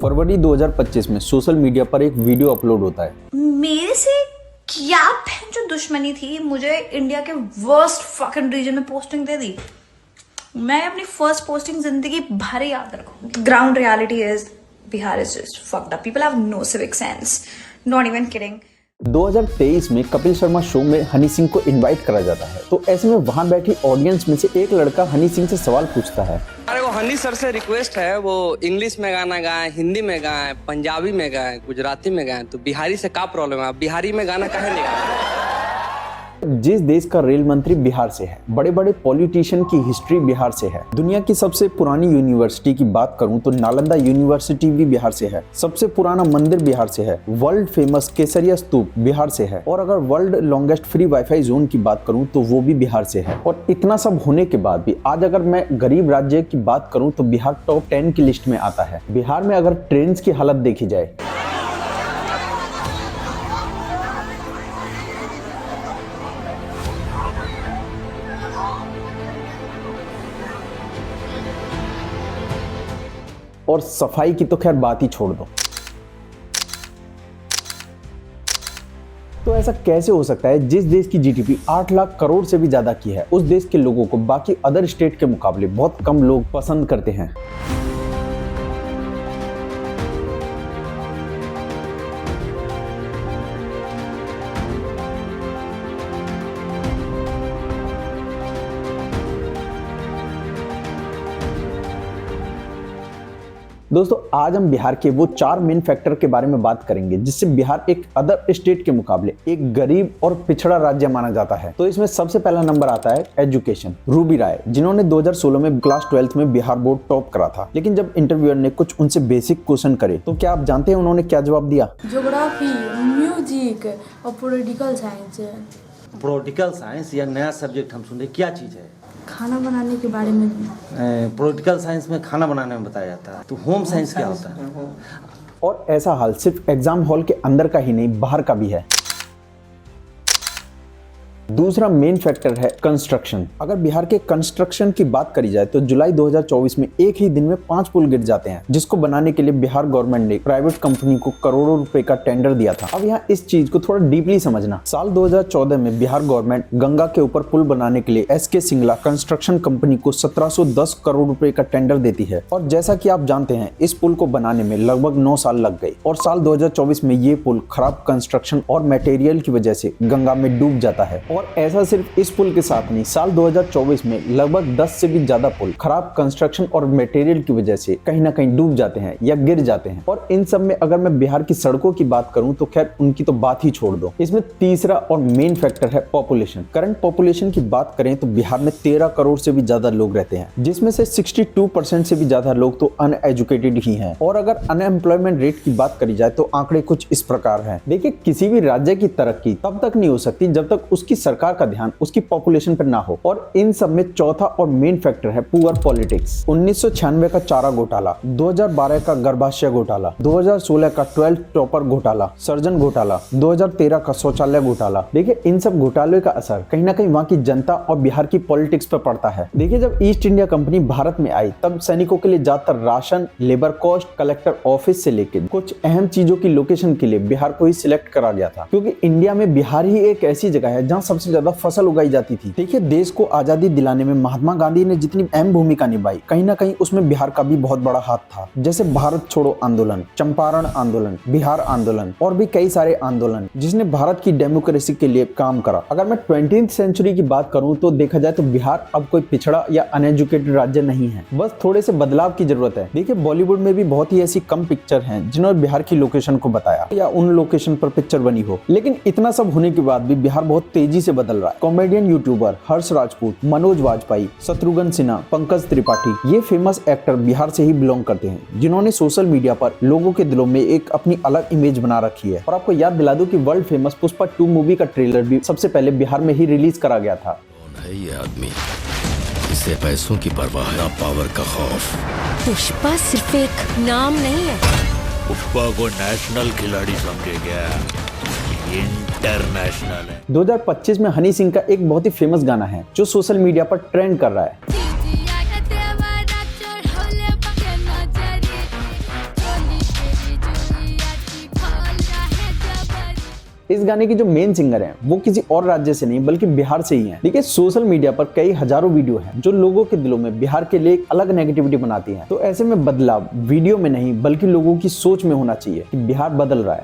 फरवरी 2025 में social media पर एक वीडियो अपलोड होता है। मेरे से क्या जो दुश्मनी थी, मुझे इंडिया के वर्स्ट फकिंग रीजन में पोस्टिंग दे दी। मैं अपनी फर्स्ट पोस्टिंग जिंदगी भर याद रखूंगी। Ground reality is Bihar is just fucked up. People have no civic sense, not even kidding. 2023 में कपिल शर्मा शो में हनी सिंह को इनवाइट करा जाता है, तो ऐसे में वहां बैठी ऑडियंस में से एक लड़का हनी सिंह से सवाल पूछता है। अरे वो हनी सर से रिक्वेस्ट है, वो इंग्लिश में गाना गाएं, हिंदी में गाएं, पंजाबी में गाएं, गुजराती में गाएं, तो बिहारी से क्या प्रॉब्लम है? आप बिहारी में गाना काहे नहीं गाएं? जिस देश का रेल मंत्री बिहार से है, बड़े बड़े पॉलिटिशियन की हिस्ट्री बिहार से है, दुनिया की सबसे पुरानी यूनिवर्सिटी की बात करूं तो नालंदा यूनिवर्सिटी भी बिहार से है, सबसे पुराना मंदिर बिहार से है, वर्ल्ड फेमस केसरिया स्तूप बिहार से है, और अगर world longest free wifi zone की बात करूं तो वो भी बिहार से है। और इतना सब होने के बाद भी आज अगर मैं गरीब राज्य की बात करूं तो बिहार टॉप 10 की लिस्ट में आता है। बिहार में अगर ट्रेन की हालत देखी जाए, और सफाई की तो खैर बात ही छोड़ दो। तो ऐसा कैसे हो सकता है जिस देश की जीडीपी 8 लाख करोड़ से भी ज्यादा की है, उस देश के लोगों को बाकी अदर स्टेट के मुकाबले बहुत कम लोग पसंद करते हैं। दोस्तों, आज हम बिहार के वो 4 मेन फैक्टर के बारे में बात करेंगे जिससे बिहार एक अदर स्टेट के मुकाबले एक गरीब और पिछड़ा राज्य माना जाता है। तो इसमें सबसे पहला नंबर आता है एजुकेशन। रूबी राय, जिन्होंने 2016 में क्लास 12th में बिहार बोर्ड टॉप करा था, लेकिन जब इंटरव्यूअर ने कुछ उनसे बेसिक क्वेश्चन करे तो क्या आप जानते हैं उन्होंने क्या जवाब दिया? ज्योग्राफी, म्यूजिक और पॉलिटिकल साइंस। पॉलिटिकल साइंस या नया सब्जेक्ट हम सुन रहे, क्या चीज़ है? खाना बनाने के बारे में। पॉलिटिकल साइंस में खाना बनाने में बताया जाता है, तो होम साइंस क्या होता है? और ऐसा हाल सिर्फ एग्जाम हॉल के अंदर का ही नहीं, बाहर का भी है। दूसरा मेन फैक्टर है कंस्ट्रक्शन। अगर बिहार के कंस्ट्रक्शन की बात करी जाए तो जुलाई 2024 में एक ही दिन में 5 पुल गिर जाते हैं, जिसको बनाने के लिए बिहार गवर्नमेंट ने प्राइवेट कंपनी को करोड़ों रुपए का टेंडर दिया था। अब यहाँ इस चीज को थोड़ा डीपली समझना। साल 2014 में बिहार गवर्नमेंट गंगा के ऊपर पुल बनाने के लिए SK सिंगला कंस्ट्रक्शन कंपनी को 1710 करोड़ रुपए का टेंडर देती है, और जैसा की आप जानते हैं इस पुल को बनाने में लगभग 9 साल लग गए, और साल 2024 में ये पुल खराब कंस्ट्रक्शन और मटेरियल की वजह से गंगा में डूब जाता है। और ऐसा सिर्फ इस पुल के साथ नहीं, साल 2024 में लगभग 10 से भी ज्यादा पुल खराब कंस्ट्रक्शन और मटेरियल की वजह से कहीं ना कहीं डूब जाते हैं या गिर जाते हैं। और इन सब में अगर मैं बिहार की सड़कों की बात करूं तो खैर उनकी तो बात ही छोड़ दो। इसमें तीसरा और मेन फैक्टर है पॉपुलेशन। करंट पॉपुलेशन की बात करें तो बिहार में 13 करोड़ से भी ज्यादा लोग रहते हैं, जिसमें से 62% से भी ज्यादा लोग तो अनएजुकेटेड ही हैं। और अगर अनएम्प्लॉयमेंट रेट की बात करी जाए तो आंकड़े कुछ इस प्रकार हैं। देखिए, किसी भी राज्य की तरक्की तब तक नहीं हो सकती जब तक उसकी सरकार का ध्यान उसकी पॉपुलेशन पर ना हो। और इन सब में चौथा और मेन फैक्टर है पुअर पॉलिटिक्स। 1996 का चारा घोटाला, 2012 का गर्भाशय घोटाला, 2016 का 12th टॉपर घोटाला, सर्जन घोटाला, 2013 का शौचालय घोटाला। देखिए, इन सब घोटालों का असर कहीं ना कहीं वहाँ की जनता और बिहार की पॉलिटिक्स पर पड़ता है। देखिए, जब ईस्ट इंडिया कंपनी भारत में आई तब सैनिकों के लिए ज्यादातर ration, labour cost, collector office से लेकर कुछ अहम चीजों की लोकेशन के लिए बिहार को ही सिलेक्ट करा गया था, क्योंकि इंडिया में बिहार ही एक ऐसी जगह है जहाँ सबसे ज्यादा फसल उगाई जाती थी। देखिए, देश को आजादी दिलाने में महात्मा गांधी ने जितनी अहम भूमिका निभाई, कहीं ना कहीं उसमें बिहार का भी बहुत बड़ा हाथ था। जैसे भारत छोड़ो आंदोलन, चंपारण आंदोलन, बिहार आंदोलन और भी कई सारे आंदोलन जिसने भारत की डेमोक्रेसी के लिए काम करा। अगर मैं 20th सेंचुरी की बात करूं तो देखा जाए तो बिहार अब कोई पिछड़ा या अनएजुकेटेड राज्य नहीं है, बस थोड़े से बदलाव की जरूरत है। देखिए, बॉलीवुड में भी बहुत ही ऐसी कम पिक्चर हैं जिन्होंने बिहार की लोकेशन को बताया या उन लोकेशन पर पिक्चर बनी हो, लेकिन इतना सब होने के बाद भी बिहार बहुत तेजी से बदल रहा है। कॉमेडियन यूट्यूबर हर्ष राजपूत, मनोज वाजपेयी, शत्रुघ्न सिन्हा, पंकज त्रिपाठी, ये फेमस एक्टर बिहार से ही बिलोंग करते हैं, जिन्होंने सोशल मीडिया पर लोगों के दिलों में एक अपनी अलग इमेज बना रखी है। और आपको याद दिला दूं कि वर्ल्ड फेमस पुष्पा 2 मूवी का ट्रेलर भी सबसे पहले बिहार में ही रिलीज करा गया था। कौन है ये आदमी? इसे पैसों की परवाह है, पावर का खौफ। पुष्पा सिर्फ एक नाम नहीं है, पुष्पा को नेशनल खिलाड़ी समझे गया, इंटरनेशनल है। 2025 में हनी सिंह का एक बहुत ही फेमस गाना है जो सोशल मीडिया पर ट्रेंड कर रहा है। इस गाने की जो मेन सिंगर हैं वो किसी और राज्य से नहीं बल्कि बिहार से ही हैं। देखिए सोशल मीडिया पर कई हजारों वीडियो हैं जो लोगों के दिलों में बिहार के लिए एक अलग नेगेटिविटी बनाती हैं। तो ऐसे में बदलाव वीडियो में नहीं बल्कि लोगों की सोच में होना चाहिए कि बिहार बदल रहा है।